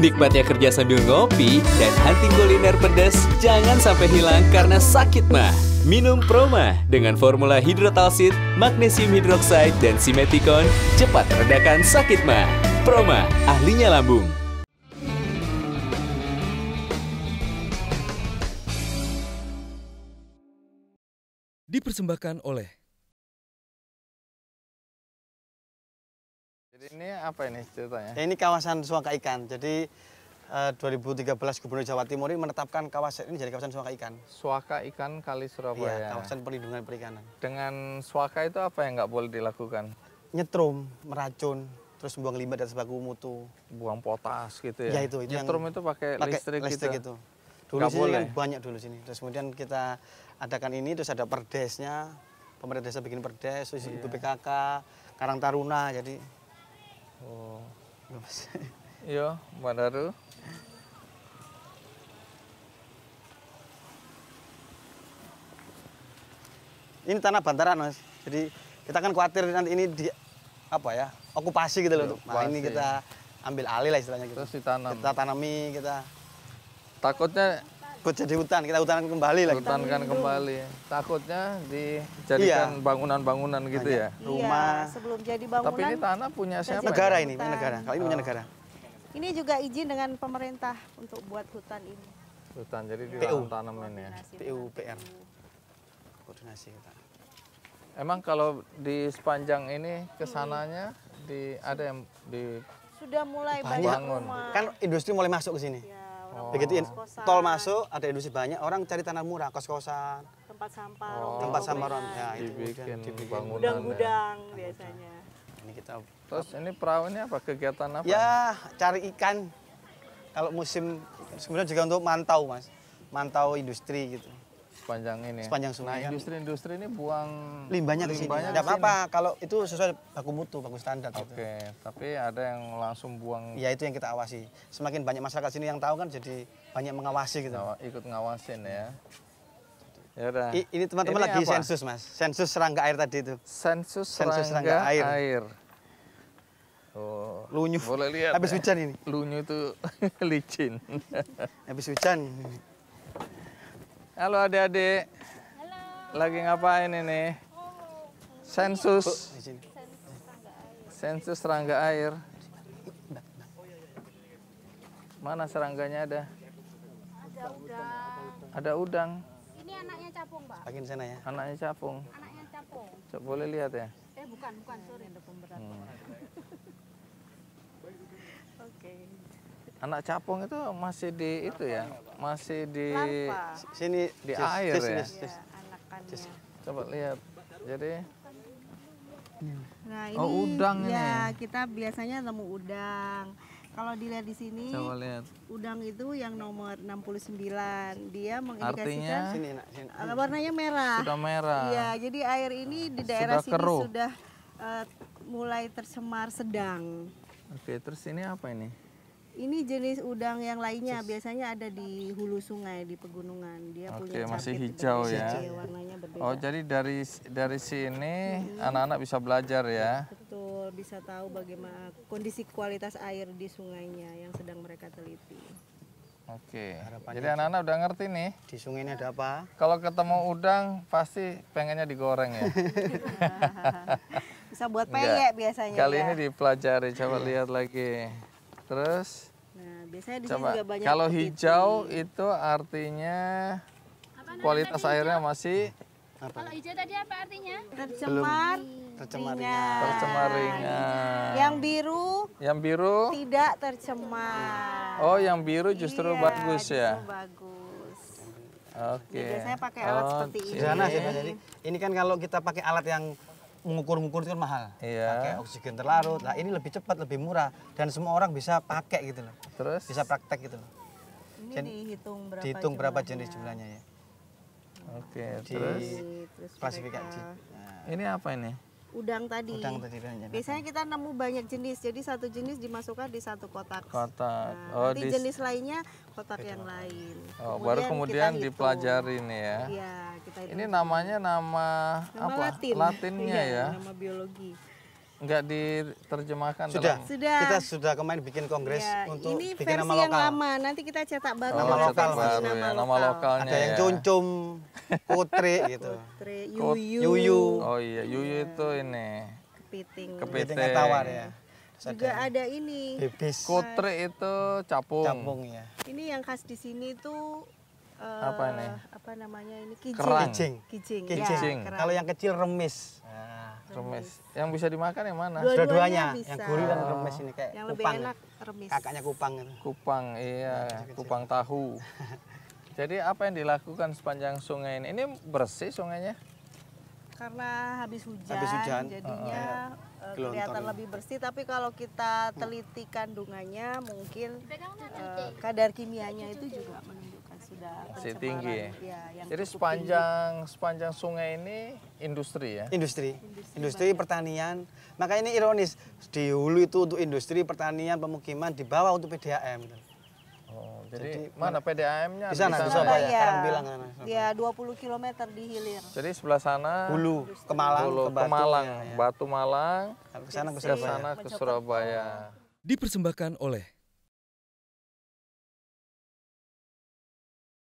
Nikmatnya kerja sambil ngopi dan hunting kuliner pedas jangan sampai hilang karena sakit mah. Minum Proma dengan formula hidrotalsit, magnesium hidroksida, dan simeticon cepat redakan sakit mah. Proma, ahlinya lambung. Dipersembahkan oleh. Jadi ini apa ini ceritanya? Ini kawasan Suaka Ikan. Jadi 2013 Gubernur Jawa Timur ini menetapkan kawasan ini jadi kawasan Suaka Ikan. Suaka Ikan Kali Surabaya. Iya, kawasan perlindungan perikanan. Dengan suaka itu apa yang nggak boleh dilakukan? Nyetrum, meracun, terus buang limbah dan baku mutu. Buang potas gitu ya? Ya itu Nyetrum itu pakai listrik gitu? Itu. Dulu Nggak sini boleh? kan banyak dulu sini. Terus kemudian kita adakan ini, terus ada perdesnya. Pemerintah desa bikin perdes, terus Ibu PKK, Karang Taruna, jadi... Oh. Iya, Mbak Daru. Ini tanah bantaran, Mas. Jadi kita kan khawatir nanti ini di apa ya, okupasi gitu loh. Nah, ini kita ambil alih lah istilahnya gitu. Terus ditanam. Kita tanami, kita Takutnya buat jadi hutan, kita hutanan kembali lagi. hutankan kembali. Takutnya dijadikan bangunan-bangunan gitu ya. Rumah. Iya, sebelum jadi bangunan. Tapi ini tanah punya siapa? Negara ya? ini, punya negara. Kalau ini punya negara. Ini juga izin dengan pemerintah untuk buat hutan ini. Hutan, jadi PU. tanamin ya. PUPR. Koordinasi kita. Emang kalau di sepanjang ini kesananya ada yang di Sudah mulai banyak Bangun. rumah. Kan industri mulai masuk ke sini. Ya, orang Begitu kos-kosan, tol masuk, ada industri banyak, orang cari tanah murah, kos-kosan, tempat sampah, tempat sampah rumah, ya itu dibikin dibikin. bangunan. gudang-gudang biasanya. Ini kita Terus ini perahu ini apa? Kegiatan apa? ya cari ikan. Kalau musim sebenarnya juga untuk mantau, Mas. Mantau industri gitu. Sepanjang ini. Sepanjang Nah, sungai kan. industri-industri ini buang Limbahnya ke sini. limbahnya Enggak ke sini. apa-apa kalau itu sesuai baku mutu, baku standar gitu. Oke, tapi ada yang langsung buang Ya itu yang kita awasi. Semakin banyak masyarakat sini yang tahu kan jadi banyak mengawasi gitu. ikut ngawasin ya. Ya udah. Ini teman-teman Ini lagi apa? sensus, Mas. Sensus serangga air tadi itu. Sensus Sensus serangga serangga air. Oh, Lunyu. boleh lihat. Habis ya? hujan ini. Lunyu itu licin. Habis hujan. Halo adik-adik. Lagi ngapain ini? Sensus. Di sini. Sensus serangga air. Mana serangganya ada? Ada udang. Ada udang. Ini anaknya capung, Pak. Bagian sana ya. Anaknya capung. Anaknya capung. Coba boleh lihat ya. Bukan, sorry. Ada pemberat. Oke. Anak capung itu masih di itu ya, masih di Larva. Sini Di air ya? Ya, anakannya. coba lihat. Jadi Nah, ini Oh, udang ya, ini. kita biasanya nemu udang. Kalau dilihat di sini, coba lihat. udang itu yang nomor 69. Dia Artinya mengindikasikan sini nak, sini. warnanya merah. sudah merah. Iya, jadi air ini di daerah Sudah sini keruh. sudah mulai tercemar sedang. Oke, terus ini apa ini? Ini jenis udang yang lainnya biasanya ada di hulu sungai di pegunungan. Dia Oke, punya masih capit hijau berbeda. ya. Iya, warnanya berbeda. Oh, jadi dari sini anak-anak bisa belajar ya. Betul, bisa tahu bagaimana kondisi kualitas air di sungainya yang sedang mereka teliti. Oke. Harapannya Jadi anak-anak udah ngerti nih. Di sungai ini ada apa? Kalau ketemu udang pasti pengennya digoreng ya. Bisa buat Enggak. peyek biasanya. Kali ya. ini dipelajari, coba lihat lagi. Terus Nah, biasanya di sini coba juga banyak kalau kepiting. hijau itu artinya kualitas airnya masih Kalau hijau tadi apa artinya? tercemar, Tercemar ringan. tercemar ringan. Yang biru Yang biru, tidak tercemar. oh yang biru justru Iya, bagus ya. justru bagus. Oke. Ya, biasanya pakai alat seperti ini. Sederhana sih, Pak. Jadi ini kan kalau kita pakai alat yang mengukur-ngukur itu kan mahal. Iya. Pakai oksigen terlarut. Nah, ini lebih cepat, lebih murah dan semua orang bisa pakai gitu loh. Terus Bisa praktek gitu loh. Ini Dihitung berapa jenis jumlahnya ya. oke, Di terus Terus klasifikasi. mereka- Nah, ini apa ini? udang tadi. udang tadi kan. Biasanya kita nemu banyak jenis, jadi satu jenis dimasukkan di satu kotak. Kotak. Nah, Oh, nanti jenis lainnya kotak yang lain. oh, baru kemudian kita hitung. dipelajari nih ya. Iya, kita hitung. Ini namanya nama Nama apa? Latin. Latinnya Iya, ya. Nama biologi. nggak diterjemahkan Sudah. dalam Sudah. Kita sudah kemarin bikin kongres Ya, untuk ini bikin versi nama yang lokal. lama. Nanti kita cetak baru. Nama versi lokal, Mas. baru ya, nama lokalnya. Ada yang ya. cuncum, putri gitu. Putri, Kot- yuyu, Yuyu. Oh iya, yuyu itu ini. kepiting. Kepiting. Kepiting tawar ya. Terus Juga ada ada ini. bibis, Kotre itu capung. capung ya. Ini yang khas di sini tuh Apa ini? Apa namanya ini? Kijing. Kerang. Kijing. Kijing. Kijing. Ya, kerang. Kalau yang kecil remis. Nah, Remis. Yang bisa dimakan yang mana? Dua-duanya dua-duanya, bisa. yang gurih dan remis ini kayak yang lebih kupang. enak remis. Kakaknya kupang gitu. Kupang, iya, kupang tahu. Jadi apa yang dilakukan sepanjang sungai ini? Ini bersih sungainya? Karena habis hujan, Habis hujan. jadinya Gelontor kelihatan ini. lebih bersih. Tapi kalau kita teliti kandungannya, mungkin Pegang nak kadar kimianya itu juga menunjukkan sudah Masih pencemaran, tinggi ya? ya, yang Jadi cukup sepanjang sungai ini industri ya? Industri pertanian. Makanya ini ironis, di hulu itu untuk industri pertanian pemukiman, di bawah untuk PDAM. Oh, jadi Jadi mana PDAM-nya? di sana, di tinggi. Surabaya, Surabaya. Karangpilang sana. Ya 20 km di hilir. Jadi sebelah sana Hulu ke Malang, Hulu, ke ke Batu. Malang, ya, ya. Batu Malang, Kalau ke sana ke ke Surabaya. sana ke Surabaya. Dipersembahkan oleh